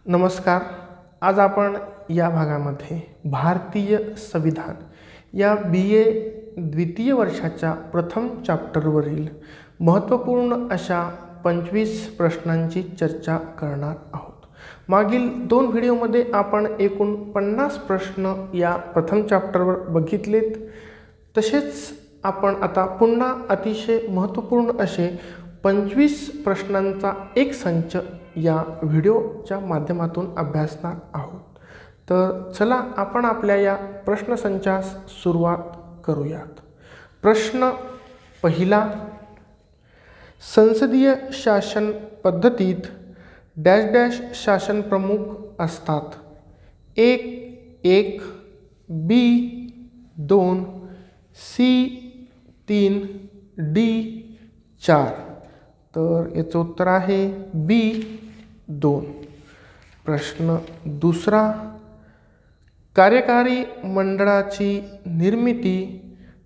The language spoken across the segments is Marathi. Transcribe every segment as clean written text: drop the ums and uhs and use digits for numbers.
नमस्कार. आज आपण या भागामध्ये भारतीय संविधान या BA द्वितीय वर्षाच्या प्रथम चॅप्टरवरील महत्त्वपूर्ण अशा 25 प्रश्नांची चर्चा करणार आहोत. मागील 2 व्हिडिओमध्ये आपण एकूण 50 प्रश्न या प्रथम चॅप्टरवर बघितलेत. तसेच आपण आता पुन्हा अतिशय महत्त्वपूर्ण असे 25 प्रश्नांचा एक संच या व्हिडिओच्या माध्यमातून अभ्यासणार आहोत. तर चला आपण आपल्या या प्रश्नसंचास सुरुवात करूयात. प्रश्न पहिला, संसदीय शासन पद्धतीत डॅश डॅश शासन प्रमुख असतात. 1 B 2 C 3 D 4. तर याचं उत्तर आहे B 2. प्रश्न दुसरा, कार्यकारी मंडळाची निर्मिती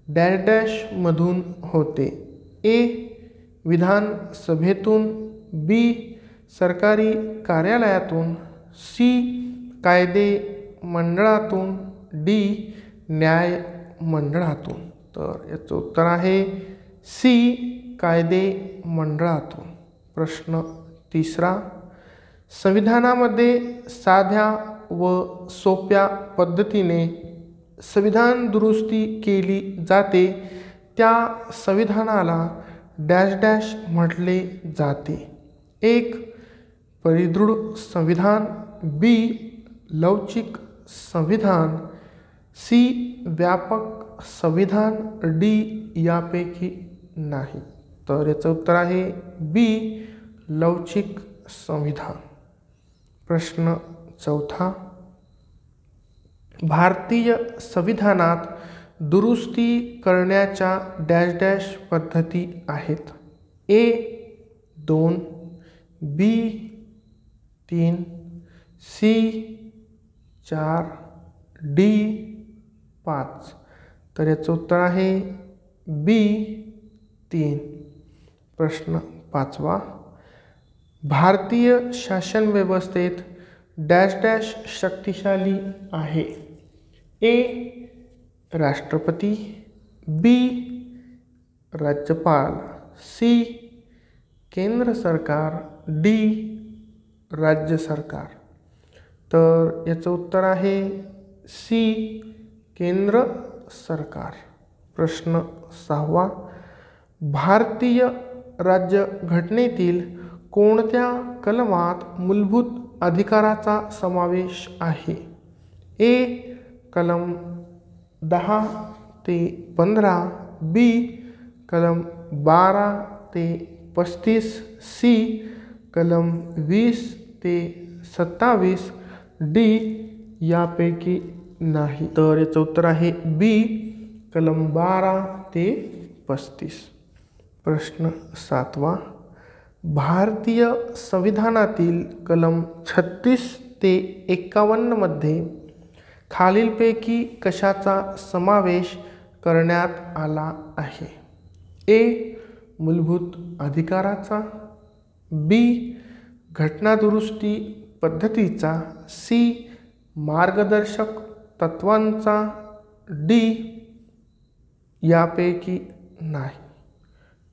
डॅश डॅश मधून होते. A विधानसभेतून, B सरकारी कार्यालयातून, C कायदे मंडळातून, D न्याय मंडळातून. तर याचं उत्तर आहे C कायदे मंडळातून. प्रश्न तिसरा, संविधानामध्ये साध्या व सोप्या पद्धतीने संविधान दुरुस्ती केली जाते त्या संविधानाला डॅश डॅश म्हटले जाते. 1 परिदृढ संविधान, B लवचिक संविधान, C व्यापक संविधान, D यापैकी नाही. तर याचं उत्तर आहे B लवचिक संविधान. प्रश्न चौथा, भारतीय संविधानात दुरुस्ती करण्याच्या डॅश डॅश पद्धती आहेत. A 2 B 3 C 4 D 5. तर याचं उत्तर आहे B 3. प्रश्न पाचवा, भारतीय शासन व्यवस्थेत डॅश डॅश शक्तिशाली आहे. A राष्ट्रपती, B राज्यपाल, C केंद्र सरकार, D राज्य सरकार. तर याचं उत्तर आहे C केंद्र सरकार. प्रश्न सहावा, भारतीय राज्यघटनेतील कोणत्या कलमात मूलभूत अधिकाराचा समावेश आहे. A कलम 10 ते 15, B कलम 12 ते 35, C कलम 20 ते 27, D यापैकी नाही. तर याचं उत्तर आहे B कलम 12 ते 35. प्रश्न सातवा, भारतीय संविधानातील कलम 36 ते 51 मध्ये खालीलपैकी कशाचा समावेश करण्यात आला आहे. A मूलभूत अधिकाराचा, B घटनादुरुस्ती पद्धतीचा, C मार्गदर्शक तत्वांचा, D यापैकी नाही.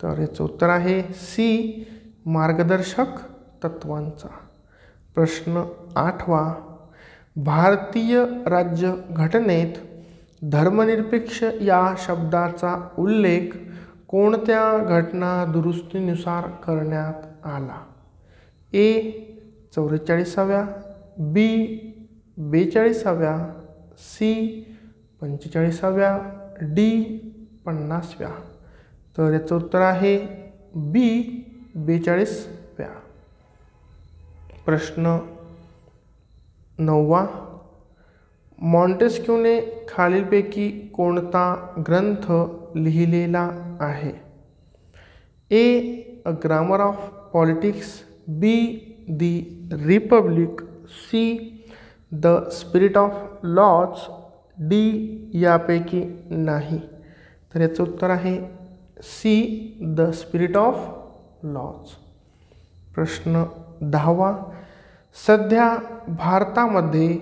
तर याचं उत्तर आहे C मार्गदर्शक तत्वांचा. प्रश्न आठवा, भारतीय राज्यघटनेत धर्मनिरपेक्ष या शब्दाचा उल्लेख कोणत्या घटना दुरुस्तीनुसार करण्यात आला. A 44व्या, B 42व्या, C 45व्या, D 50व्या. तर याचं उत्तर आहे B 42व्या. प्रश्न 9वा, मॉन्टेस्क्यूने खालीलपैकी कोणता ग्रंथ लिहिलेला आहे. A a grammar of politics, B the republic, C the spirit of laws, D यापैकी नाही. तर याचं उत्तर आहे C the spirit of laws. प्रश्न 10वा, सध्या भारतामध्ये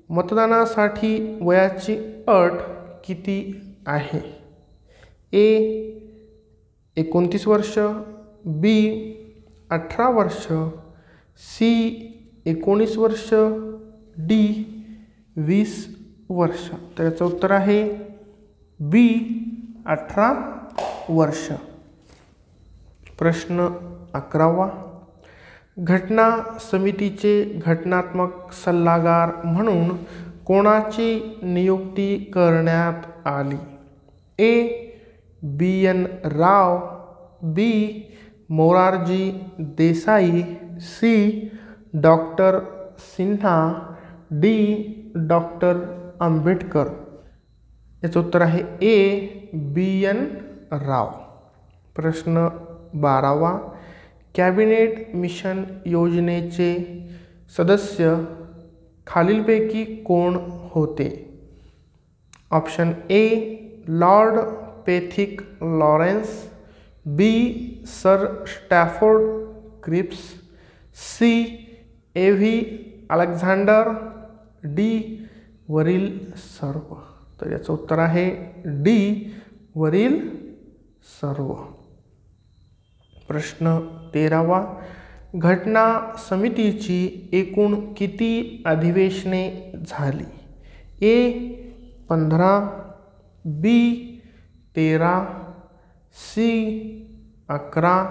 मतदानासाठी वयाची अट किती आहे? ए 29 वर्ष, बी 18 वर्ष, सी 19 वर्ष, डी 20 वर्ष. तर याचं उत्तर आहे बी 18 वर्ष. प्रश्न 11वा. घटना समितीचे घटनात्मक सल्लागार म्हणून कोणाची नियुक्ती करण्यात आली? A B N Rao, B Morarji Desai, C doctor Sinha, D doctor Ambedkar. याचं उत्तर आहे ए बी एन राव. प्रश्न 12वा. कॅबिनेट मिशन योजनेचे सदस्य खालीलपैकी कोण होते? Option A Lord Pethick Lawrence, B Sir Stafford Cripps, C A V Alexander, D वरील सर्व. तर याचं उत्तर आहे डी वरील सर्व. प्रश्न 13वा. घटना समितीची एकूण किती अधिवेशने झाली? ए 15, बी 13, सी 11,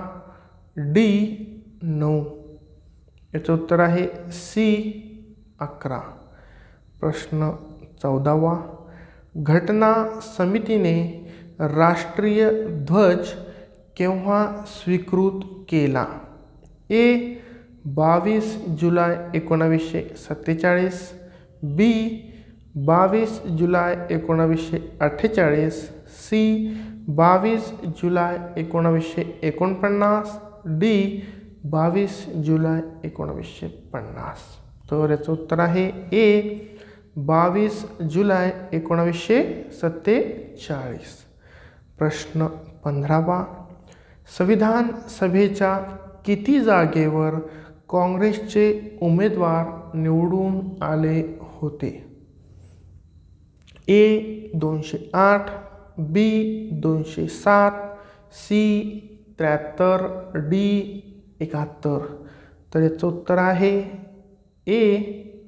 डी 9. याचं उत्तर आहे सी 11. प्रश्न 14वा. घटना समितीने राष्ट्रीय ध्वज केव्हा स्वीकृत केला? ए 22 जुलै 1947, बी 22 जुलै 1948, सी 22 जुलै 1949, डी 22 जुलै 1950. तर याचं उत्तर आहे ए 22 जुलै 1947. प्रश्न 15वा. संविधान सभेच्या किती जागेवर काँग्रेसचे उमेदवार निवडून आले होते? ए 208, बी 207, सी 73, डी 71. तर याचं उत्तर आहे ए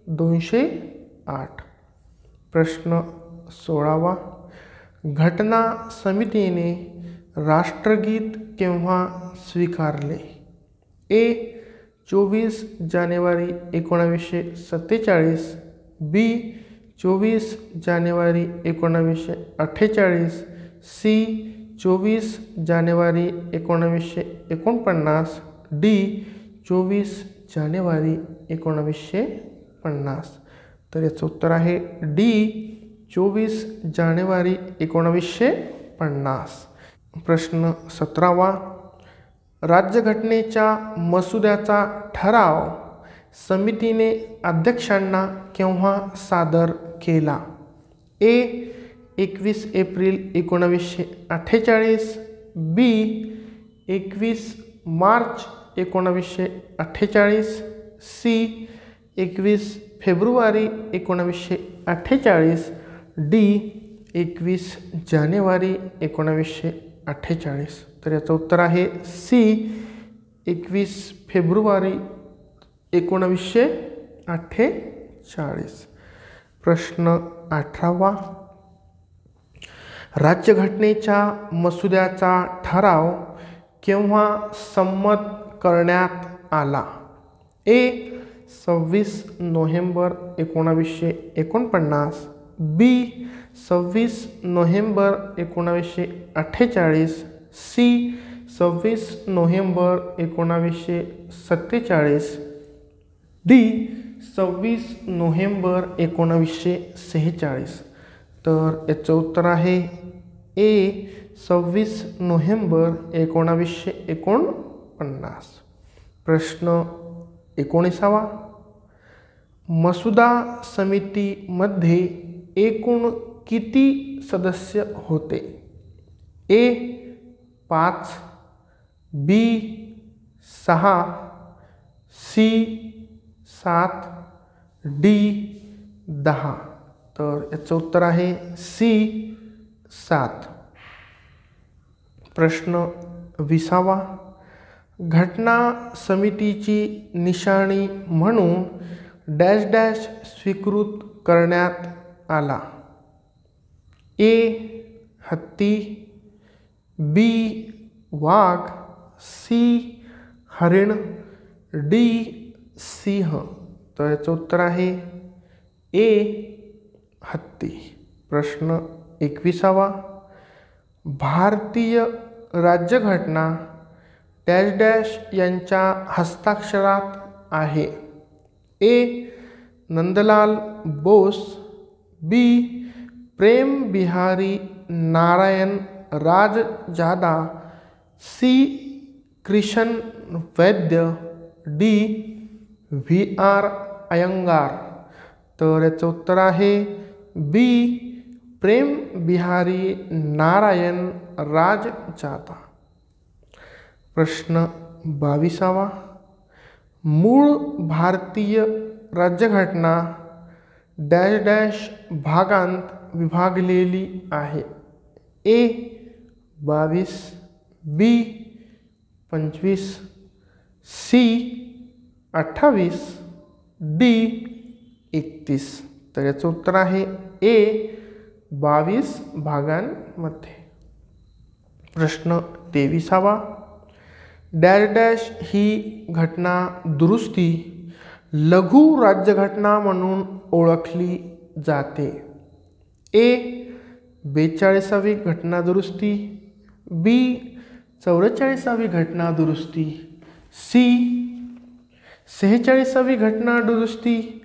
208. प्रश्न 16वा. घटना समितीने राष्ट्रगीत केव्हा स्वीकारले? ए 24 जानेवारी 1947, बी 24 जानेवारी 1948, सी 24 जानेवारी 1949, डी 24 जानेवारी 1950. तर याचं उत्तर आहे डी 24 जानेवारी 1950. प्रश्न 17वा. राज्यघटनेच्या मसुद्याचा ठराव समितीने अध्यक्षांना केव्हा सादर केला? ए 21 एप्रिल 1948, बी 21 मार्च 1948, सी 21 फेब्रुवारी 1948, डी 21 जानेवारी 1948. तर याचं उत्तर आहे सी 21 फेब्रुवारी 1948. प्रश्न 18वा. राज्यघटनेच्या मसुद्याचा ठराव केव्हा संमत करण्यात आला? A 26 November 1949, B 26 November 1948, C 26 November 1947, D 26 November 1946. तर याचं उत्तर आहे ए 26 नोव्हेंबर 1949. प्रश्न 19वा. मसुदा समितीमध्ये एकूण किती सदस्य होते? ए 5, बी 6, सी 7, डी 10. तर याचं उत्तर आहे सी 7. प्रश्न 20वा. घटना समितीची निशाणी म्हणून डॅश डॅश स्वीकृत करण्यात आला. ए हत्ती, बी वाघ, सी हरिण, डी सिंह. तर याचं उत्तर आहे ए हत्ती. प्रश्न 21वा. भारतीय राज्यघटना डॅश डॅश यांच्या हस्ताक्षरात आहे. ए नंदलाल बोस, बी प्रेम बिहारी नारायण राजजादा, सी कृष्ण वैद्य, डी VR अयंगार. तर याचं उत्तर आहे बी प्रेम बिहारी नारायण राजजादा. प्रश्न 22वा. मूळ भारतीय राज्यघटना डॅश डॅश भागांत विभागलेली आहे. ए 22, बी 25, सी 28, डी 31. तर याचं उत्तर आहे ए 22 भागांमध्ये. प्रश्न 23वा. डॅश डॅश ही घटना दुरुस्ती लघु राज्यघटना म्हणून ओळखली जाते. ए 42वी घटना दुरुस्ती, बी 44वी घटना दुरुस्ती, सी 46वी घटना दुरुस्ती,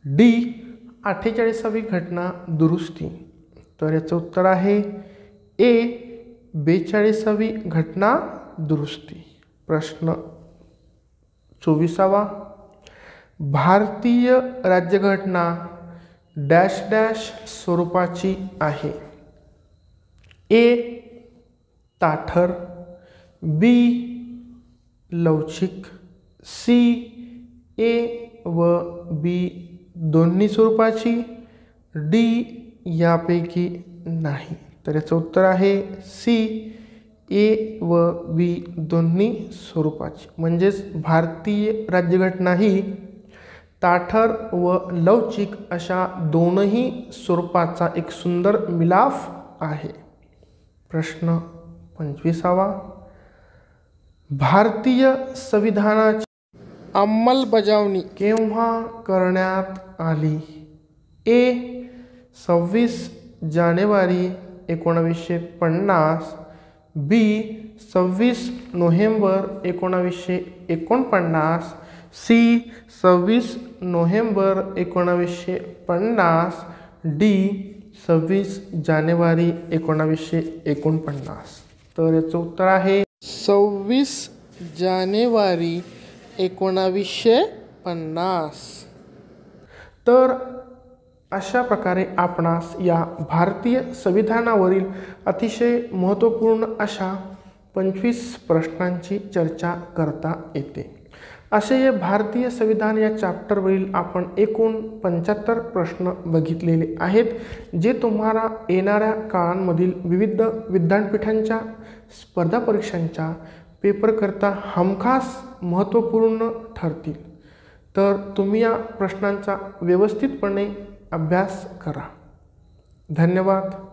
डी 48वी घटना दुरुस्ती. तर याचं उत्तर आहे ए 42वी घटना दुरुस्ती. प्रश्न 24वा. भारतीय राज्यघटना डॅश डॅश स्वरूपाची आहे. ए ताठर, बी लवचिक, सी ए व बी दोन्ही स्वरूपाची, डी यापैकी नाही. तर याचं उत्तर आहे सी ए व बी दोन्ही स्वरूपाची. म्हणजेच भारतीय राज्यघटना ही ताठर व लवचिक अशा दोनही स्वरूपाचा एक सुंदर मिलाफ आहे. प्रश्न 25वा. भारतीय संविधानाची अंमलबजावणी केव्हा करण्यात आली. ए 26 जानेवारी 1950, बी 26 नोव्हेंबर 1949, सी 26 नोव्हेंबर 1950, डी 26 जानेवारी 1949. तर याचं उत्तर आहे 26 जानेवारी 1950. तर अशा प्रकारे आपणास या भारतीय संविधानावरील अतिशय महत्त्वपूर्ण अशा 25 प्रश्नांची चर्चा करता येते. असे हे भारतीय संविधान या चॅप्टरवरील आपण एकूण 75 प्रश्न बघितलेले आहेत, जे तुम्हाला येणाऱ्या काळांमधील विविध विद्यापीठांच्या स्पर्धा परीक्षांच्या पेपरकरता हमखास महत्त्वपूर्ण ठरतील. तर तुम्ही या प्रश्नांचा व्यवस्थितपणे अभ्यास करा. धन्यवाद.